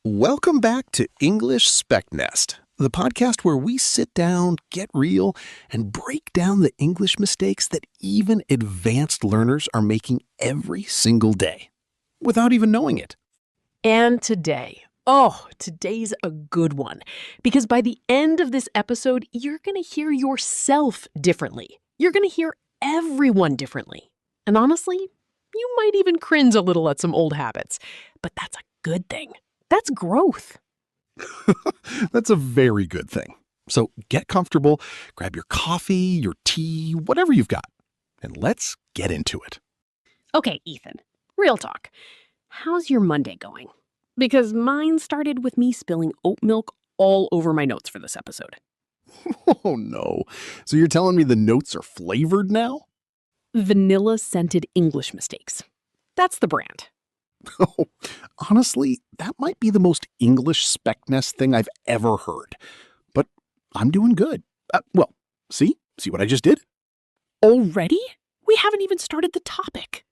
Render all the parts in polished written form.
Welcome back to English SpekNest, the podcast where we sit down, get real, and break down the English mistakes that even advanced learners are making every single day, without even knowing it. And today's a good one. Because by the end of this episode, you're going to hear yourself differently. You're going to hear everyone differently. And honestly, you might even cringe a little at some old habits. But that's a good thing. That's growth. That's a very good thing. So get comfortable, grab your coffee, your tea, whatever you've got, and let's get into it. Okay, Ethan, real talk. How's your Monday going? Because mine started with me spilling oat milk all over my notes for this episode. Oh no. So you're telling me the notes are flavored now? Vanilla-scented English mistakes. That's the brand. Oh, honestly, that might be the most English SpekNest thing I've ever heard. But I'm doing good. See what I just did? Already? We haven't even started the topic.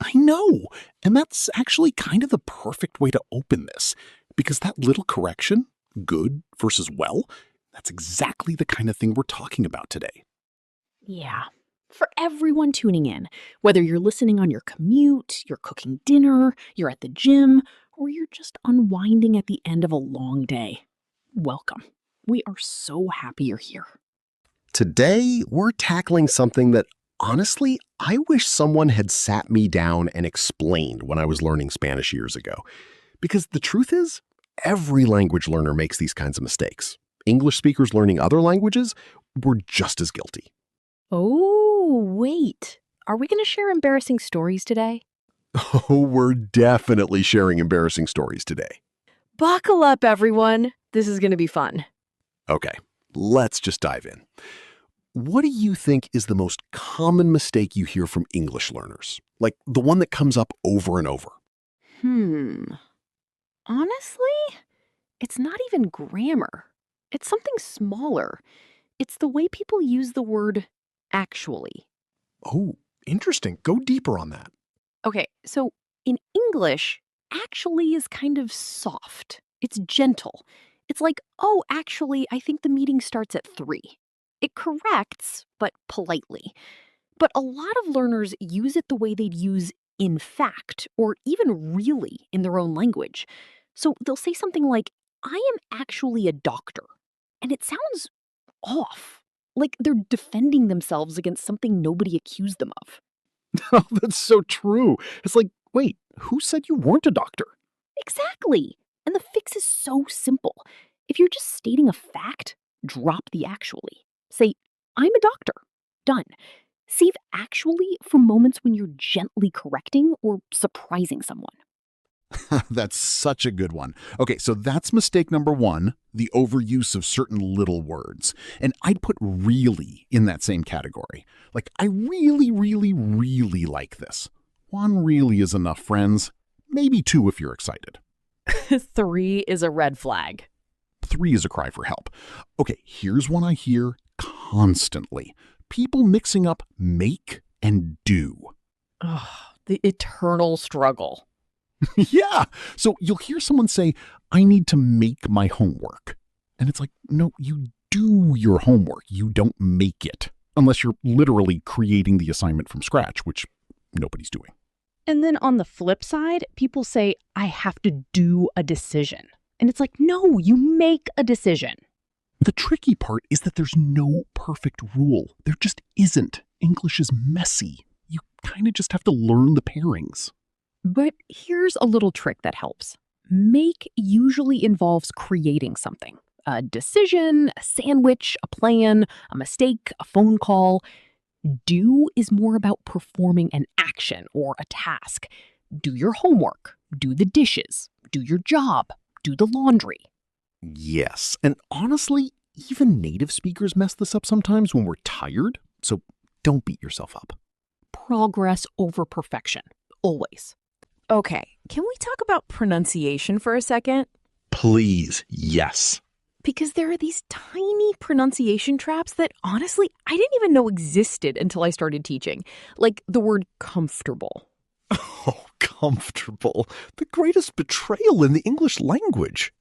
I know, and that's actually kind of the perfect way to open this, because that little correction, good versus well, that's exactly the kind of thing we're talking about today. Yeah. For everyone tuning in, whether you're listening on your commute, you're cooking dinner, you're at the gym, or you're just unwinding at the end of a long day, welcome. We are so happy you're here. Today, we're tackling something that, honestly, I wish someone had sat me down and explained when I was learning Spanish years ago. Because the truth is, every language learner makes these kinds of mistakes. English speakers learning other languages were just as guilty. Oh, wait. Are we going to share embarrassing stories today? Oh, we're definitely sharing embarrassing stories today. Buckle up, everyone. This is going to be fun. Okay, let's just dive in. What do you think is the most common mistake you hear from English learners? Like the one that comes up over and over? Honestly, it's not even grammar. It's something smaller. It's the way people use the word actually. Oh, interesting. Go deeper on that. Okay, so in English, actually is kind of soft. It's gentle. It's like, oh, actually, I think the meeting starts at 3. It corrects, but politely. But a lot of learners use it the way they'd use in fact, or even really in their own language. So they'll say something like, I am actually a doctor. And it sounds off. Like they're defending themselves against something nobody accused them of. Oh, that's so true. It's like, wait, who said you weren't a doctor? Exactly. And the fix is so simple. If you're just stating a fact, drop the actually. Say, I'm a doctor. Done. Save actually for moments when you're gently correcting or surprising someone. That's such a good one. Okay, so that's mistake number 1, the overuse of certain little words. And I'd put really in that same category. Like, I really, really, really like this. 1 really is enough, friends. Maybe 2 if you're excited. 3 is a red flag. 3 is a cry for help. Okay, here's one I hear constantly. People mixing up make and do. Oh, the eternal struggle. Yeah. So you'll hear someone say, I need to make my homework. And it's like, no, you do your homework. You don't make it. Unless you're literally creating the assignment from scratch, which nobody's doing. And then on the flip side, people say, I have to do a decision. And it's like, no, you make a decision. The tricky part is that there's no perfect rule. There just isn't. English is messy. You kind of just have to learn the pairings. But here's a little trick that helps. Make usually involves creating something. A decision, a sandwich, a plan, a mistake, a phone call. Do is more about performing an action or a task. Do your homework, do the dishes, do your job, do the laundry. Yes, and honestly, even native speakers mess this up sometimes when we're tired, so don't beat yourself up. Progress over perfection, always. Okay, can we talk about pronunciation for a second? Please, yes. Because there are these tiny pronunciation traps that, honestly, I didn't even know existed until I started teaching. Like the word comfortable. Oh, Comfortable. The greatest betrayal in the English language.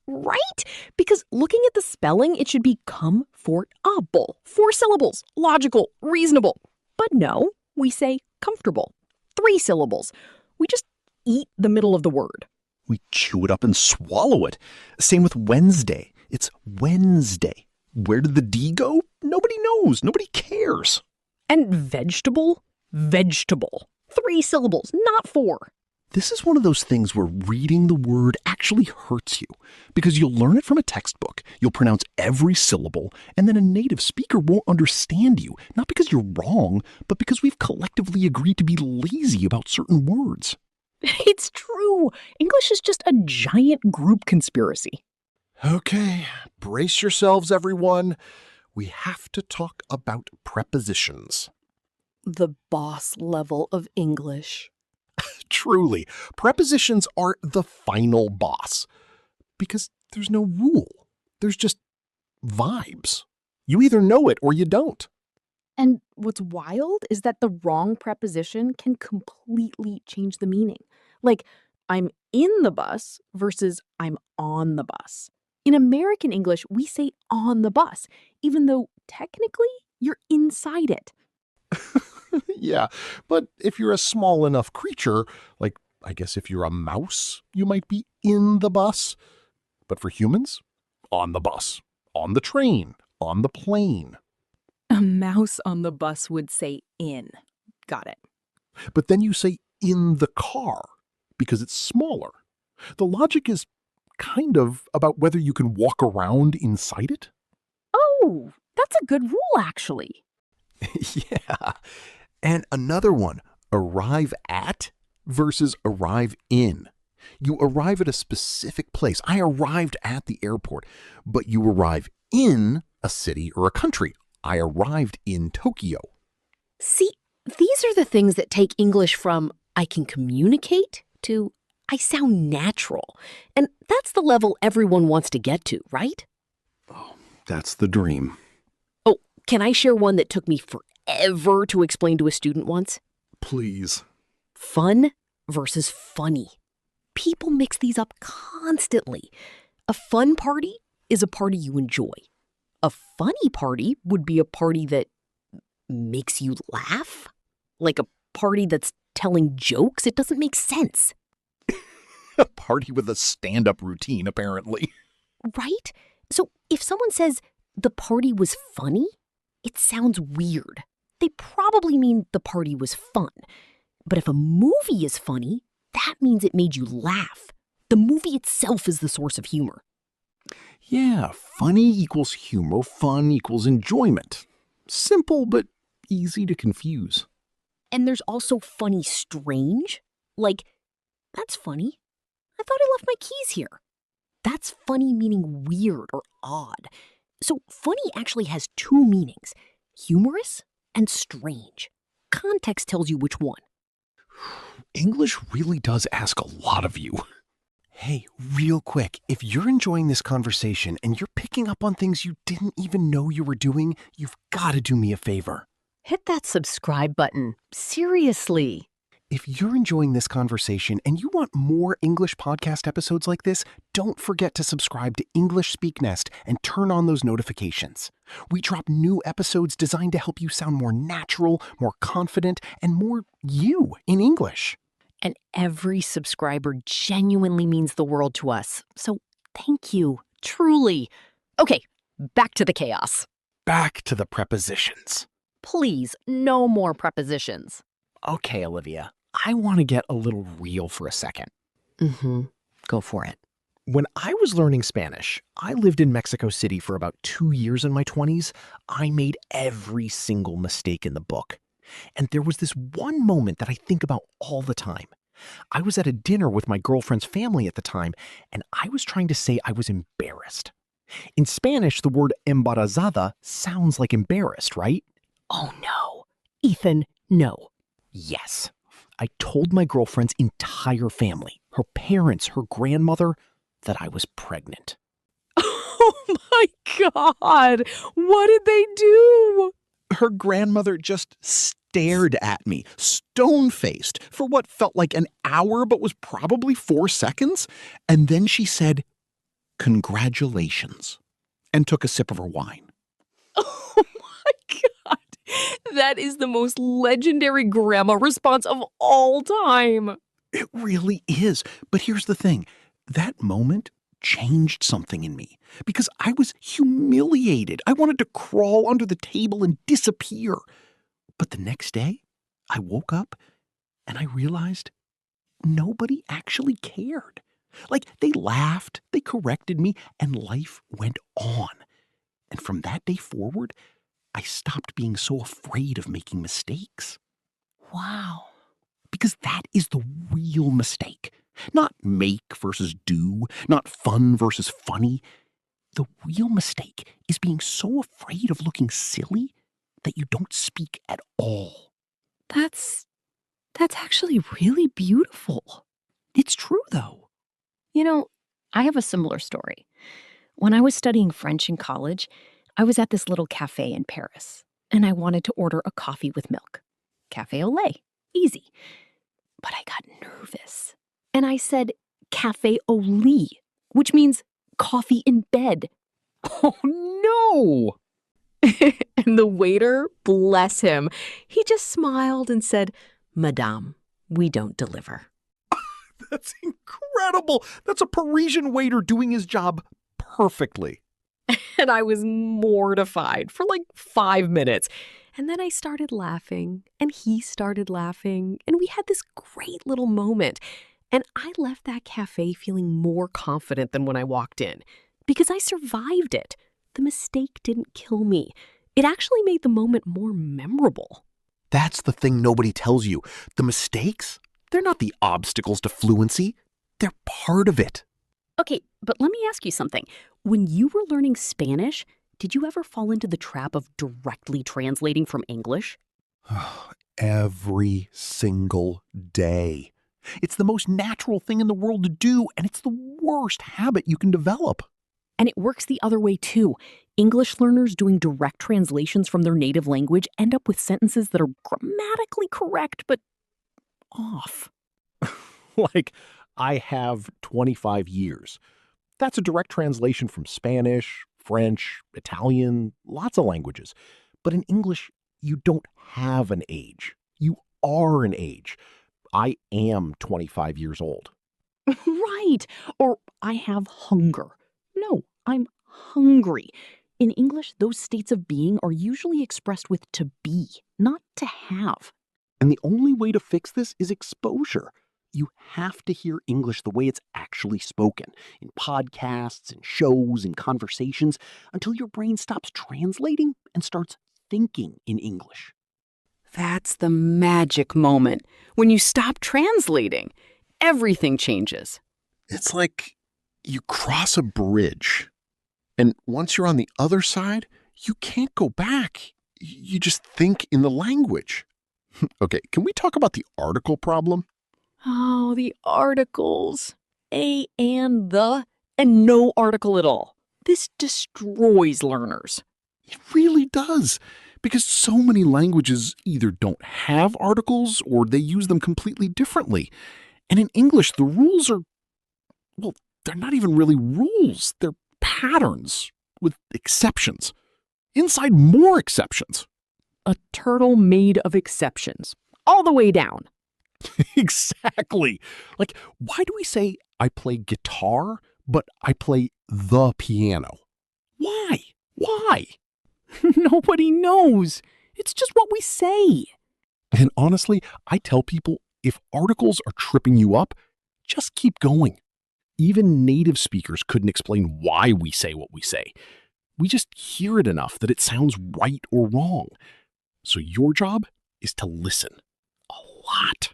Right? Because looking at the spelling, it should be comfortable. 4 syllables. Logical. Reasonable. But no, we say comfortable. 3 syllables. We just eat the middle of the word. We chew it up and swallow it. Same with Wednesday. It's Wednesday. Where did the D go? Nobody knows. Nobody cares. And vegetable? Vegetable. 3 syllables, not 4. This is one of those things where reading the word actually hurts you because you'll learn it from a textbook, you'll pronounce every syllable, and then a native speaker won't understand you, not because you're wrong, but because we've collectively agreed to be lazy about certain words. It's true. English is just a giant group conspiracy. Okay, brace yourselves, everyone. We have to talk about prepositions. The boss level of English. Truly, prepositions are the final boss. Because there's no rule. There's just vibes. You either know it or you don't. And what's wild is that the wrong preposition can completely change the meaning. Like, I'm in the bus versus I'm on the bus. In American English, we say on the bus, even though technically you're inside it. Yeah, but if you're a small enough creature, like I guess if you're a mouse, you might be in the bus. But for humans, on the bus, on the train, on the plane. A mouse on the bus would say in. Got it. But then you say in the car because it's smaller. The logic is kind of about whether you can walk around inside it. Oh, that's a good rule, actually. Yeah. And another one, arrive at versus arrive in. You arrive at a specific place. I arrived at the airport, but you arrive in a city or a country. I arrived in Tokyo. See, these are the things that take English from I can communicate to I sound natural. And that's the level everyone wants to get to, right? Oh, that's the dream. Oh, can I share one that took me forever to explain to a student once? Please. Fun versus funny. People mix these up constantly. A fun party is a party you enjoy. A funny party would be a party that makes you laugh. Like a party that's telling jokes. It doesn't make sense. A party with a stand-up routine, apparently. Right? So if someone says the party was funny, it sounds weird. They probably mean the party was fun. But if a movie is funny, that means it made you laugh. The movie itself is the source of humor. Yeah, funny equals humor, fun equals enjoyment. Simple, but easy to confuse. And there's also funny strange. Like, that's funny. I thought I left my keys here. That's funny meaning weird or odd. So funny actually has 2 meanings, humorous and strange. Context tells you which one. English really does ask a lot of you. Hey, real quick, if you're enjoying this conversation and you're picking up on things you didn't even know you were doing, you've got to do me a favor. Hit that subscribe button. Seriously. If you're enjoying this conversation and you want more English podcast episodes like this, don't forget to subscribe to English SpekNest and turn on those notifications. We drop new episodes designed to help you sound more natural, more confident, and more you in English. And every subscriber genuinely means the world to us. So thank you, truly. Okay, back to the chaos. Back to the prepositions. Please, no more prepositions. Okay, Olivia, I want to get a little real for a second. Go for it. When I was learning Spanish, I lived in Mexico City for about 2 years in my 20s. I made every single mistake in the book. And there was this one moment that I think about all the time. I was at a dinner with my girlfriend's family at the time, and I was trying to say I was embarrassed. In Spanish, the word embarazada sounds like embarrassed, right? Oh no. Ethan, no. Yes. I told my girlfriend's entire family, her parents, her grandmother, that I was pregnant. Oh my God! What did they do? Her grandmother just stared at me, stone-faced, for what felt like an hour but was probably 4 seconds. And then she said, "Congratulations," and took a sip of her wine. Oh my God. That is the most legendary grandma response of all time. It really is. But here's the thing. That moment changed something in me because I was humiliated. I wanted to crawl under the table and disappear. But the next day, I woke up and I realized nobody actually cared. Like, they laughed, they corrected me, and life went on. And from that day forward, I stopped being so afraid of making mistakes. Wow. Because that is the real mistake. Not make versus do, not fun versus funny. The real mistake is being so afraid of looking silly that you don't speak at all. That's actually really beautiful. It's true, though. You know, I have a similar story. When I was studying French in college, I was at this little cafe in Paris, and I wanted to order a coffee with milk. Café au lait. Easy. But I got nervous, and I said café au lit, which means coffee in bed. Oh no! And the waiter, bless him, he just smiled and said, "Madame, we don't deliver." That's incredible. That's a Parisian waiter doing his job perfectly. And I was mortified for like 5 minutes. And then I started laughing, and he started laughing, and we had this great little moment. And I left that cafe feeling more confident than when I walked in, because I survived it. The mistake didn't kill me. It actually made the moment more memorable. That's the thing nobody tells you. The mistakes, they're not the obstacles to fluency. They're part of it. Okay, but let me ask you something. When you were learning Spanish, did you ever fall into the trap of directly translating from English? Every single day. It's the most natural thing in the world to do, and it's the worst habit you can develop. And it works the other way too. English learners doing direct translations from their native language end up with sentences that are grammatically correct but off. Like, I have 25 years. That's a direct translation from Spanish, French, Italian, lots of languages. But in English, you don't have an age. You are an age. I am 25 years old. Right. Or I have hunger. No, I'm hungry. In English, those states of being are usually expressed with to be, not to have. And the only way to fix this is exposure. You have to hear English the way it's actually spoken, in podcasts and shows and conversations, until your brain stops translating and starts thinking in English. That's the magic moment. When you stop translating, everything changes. It's like you cross a bridge, and once you're on the other side, you can't go back. You just think in the language. Okay, can we talk about the article problem? Oh, the articles. A and the, and no article at all. This destroys learners. It really does, because so many languages either don't have articles or they use them completely differently. And in English, the rules are, well, they're not even really rules. They're patterns with exceptions. Inside more exceptions. A turtle made of exceptions. All the way down. Exactly. Like, why do we say I play guitar, but I play the piano? Why? Why? Nobody knows. It's just what we say. And honestly, I tell people, if articles are tripping you up, just keep going. Even native speakers couldn't explain why we say what we say. We just hear it enough that it sounds right or wrong. So your job is to listen a lot.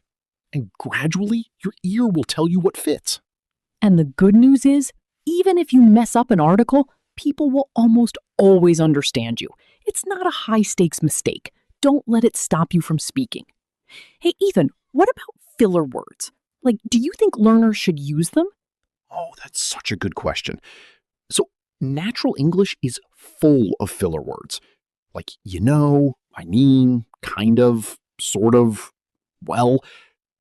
And gradually, your ear will tell you what fits. And the good news is, even if you mess up an article, people will almost always understand you. It's not a high-stakes mistake. Don't let it stop you from speaking. Hey, Ethan, what about filler words? Like, do you think learners should use them? Oh, that's such a good question. So, natural English is full of filler words. Like, I mean, kind of, sort of. Well,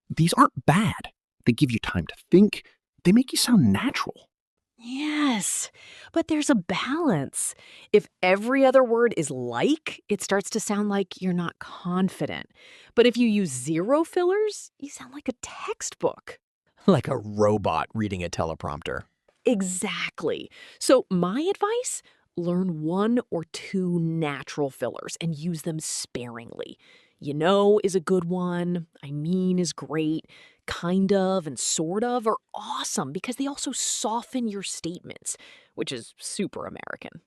these aren't bad. They give you time to think. They make you sound natural. Yes, but there's a balance. If every other word is like, it starts to sound like you're not confident. But if you use zero fillers, you sound like a textbook. Like a robot reading a teleprompter. Exactly. So my advice, learn 1 or 2 natural fillers and use them sparingly. You know is a good one. I mean is great. Kind of and sort of are awesome because they also soften your statements, which is super American.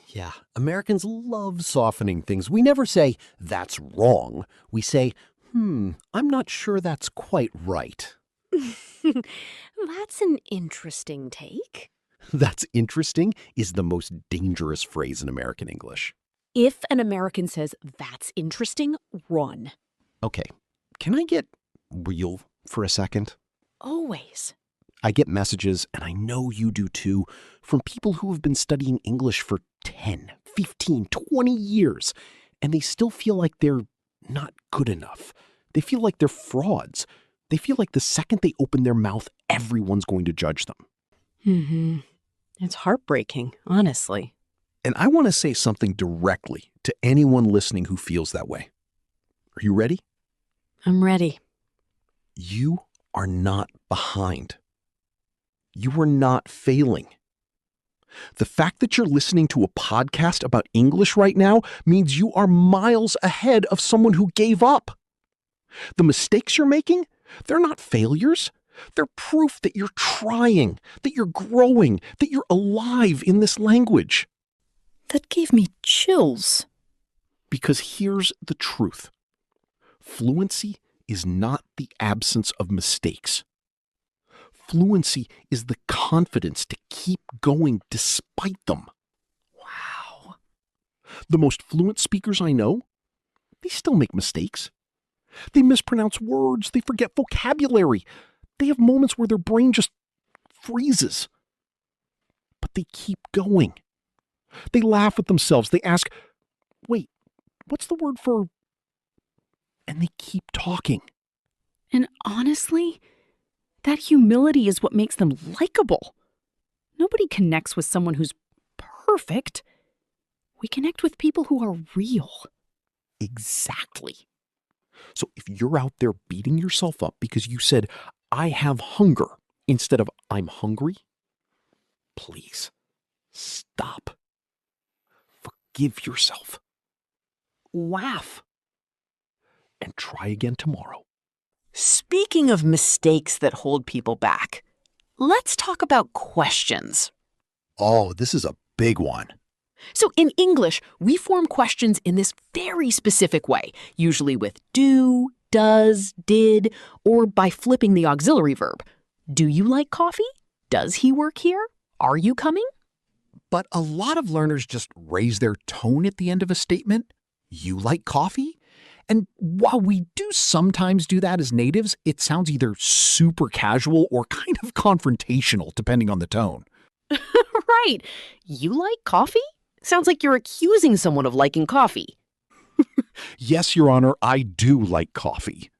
Yeah, Americans love softening things. We never say, that's wrong. We say, I'm not sure that's quite right. That's an interesting take. That's interesting is the most dangerous phrase in American English. If an American says, that's interesting, run. Okay, can I get real for a second? Always. I get messages, and I know you do too, from people who have been studying English for 10, 15, 20 years, and they still feel like they're not good enough. They feel like they're frauds. They feel like the second they open their mouth, everyone's going to judge them. Mm-hmm. It's heartbreaking, honestly. And I want to say something directly to anyone listening who feels that way. Are you ready? I'm ready. You are not behind. You are not failing. The fact that you're listening to a podcast about English right now means you are miles ahead of someone who gave up. The mistakes you're making, they're not failures. They're proof that you're trying, that you're growing, that you're alive in this language. That gave me chills. Because here's the truth. Fluency is not the absence of mistakes. Fluency is the confidence to keep going despite them. Wow. The most fluent speakers I know, they still make mistakes. They mispronounce words, they forget vocabulary. They have moments where their brain just freezes. But they keep going. They laugh at themselves. They ask, wait, what's the word for... And they keep talking. And honestly, that humility is what makes them likable. Nobody connects with someone who's perfect. We connect with people who are real. Exactly. So if you're out there beating yourself up because you said, I have hunger, instead of I'm hungry, please stop. Forgive yourself. Laugh. And try again tomorrow. Speaking of mistakes that hold people back, let's talk about questions. Oh, this is a big one. So in English, we form questions in this very specific way, usually with do, does, did, or by flipping the auxiliary verb. Do you like coffee? Does he work here? Are you coming? But a lot of learners just raise their tone at the end of a statement. You like coffee? And while we do sometimes do that as natives, it sounds either super casual or kind of confrontational, depending on the tone. Right. You like coffee? Sounds like you're accusing someone of liking coffee. Yes, Your Honor, I do like coffee.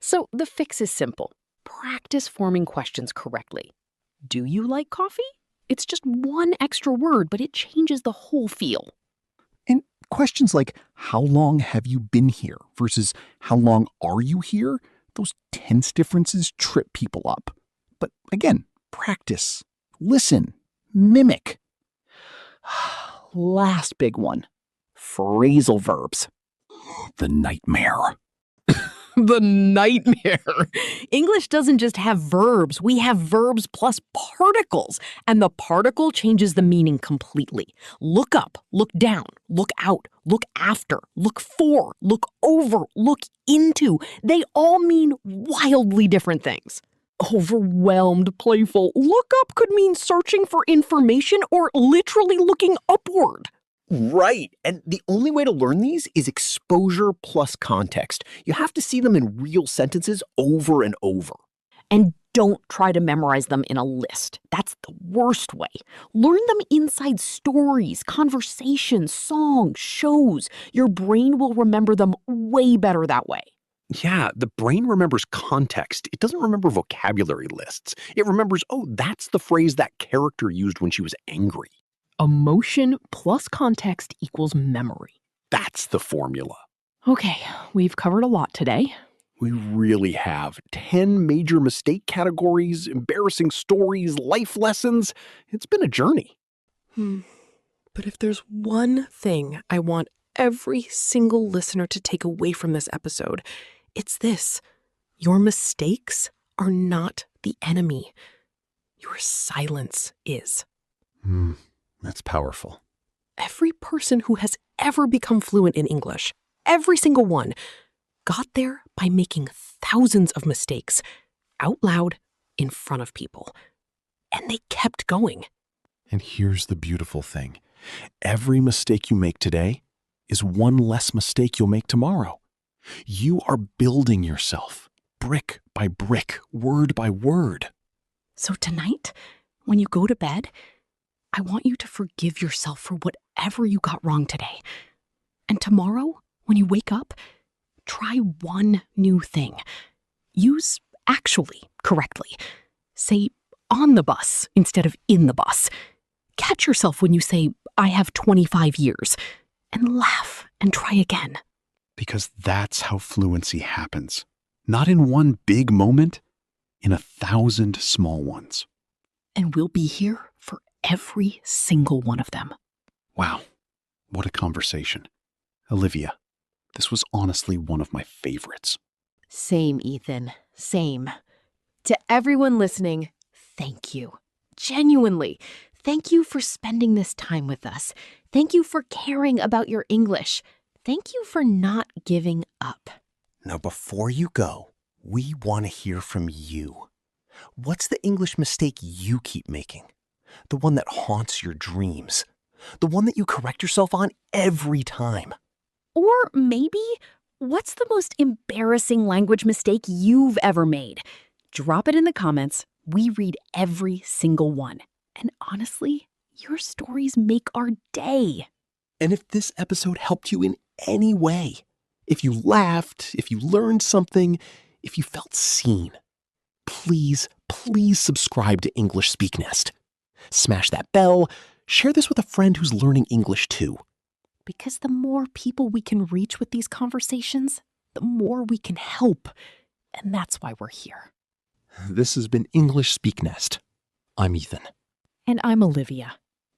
So the fix is simple. Practice forming questions correctly. Do you like coffee? It's just one extra word, but it changes the whole feel. And questions like, how long have you been here versus how long are you here? Those tense differences trip people up. But again, practice, listen, mimic. Last big one, phrasal verbs. The nightmare. The nightmare. English doesn't just have verbs. We have verbs plus particles, and the particle changes the meaning completely. Look up, look down, look out, look after, look for, look over, look into. They all mean wildly different things. Overwhelmed, playful. Look up could mean searching for information or literally looking upward. Right. And the only way to learn these is exposure plus context. You have to see them in real sentences over and over. And don't try to memorize them in a list. That's the worst way. Learn them inside stories, conversations, songs, shows. Your brain will remember them way better that way. Yeah, the brain remembers context. It doesn't remember vocabulary lists. It remembers, oh, that's the phrase that character used when she was angry. Emotion plus context equals memory. That's the formula. Okay, we've covered a lot today. We really have 10 major mistake categories, embarrassing stories, life lessons. It's been a journey. But if there's one thing I want every single listener to take away from this episode, it's this. Your mistakes are not the enemy. Your silence is. That's powerful. Every person who has ever become fluent in English, every single one, got there by making thousands of mistakes out loud in front of people. And they kept going. And here's the beautiful thing. Every mistake you make today is one less mistake you'll make tomorrow. You are building yourself, brick by brick, word by word. So tonight, when you go to bed, I want you to forgive yourself for whatever you got wrong today. And tomorrow, when you wake up, try one new thing. Use actually correctly. Say on the bus instead of in the bus. Catch yourself when you say, I have 25 years, and laugh and try again. Because that's how fluency happens. Not in one big moment, in 1,000 small ones. And we'll be here for every single one of them. Wow, what a conversation. Olivia, this was honestly one of my favorites. Same, Ethan. Same. To everyone listening, thank you. Genuinely, thank you for spending this time with us. Thank you for caring about your English. Thank you for not giving up. Now, before you go, we want to hear from you. What's the English mistake you keep making? The one that haunts your dreams? The one that you correct yourself on every time? Or maybe, what's the most embarrassing language mistake you've ever made? Drop it in the comments. We read every single one. And honestly, your stories make our day. And if this episode helped you in any way, if you laughed, if you learned something, if you felt seen, please subscribe to English SpekNest. Smash that bell. Share this with a friend who's learning English too. Because the more people we can reach with these conversations, the more we can help. And that's why we're here. This has been English SpekNest. I'm Ethan. And I'm Olivia.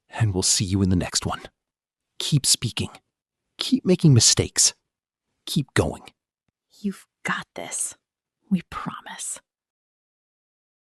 And we'll see you in the next one. Keep speaking. Keep making mistakes. Keep going. You've got this. We promise.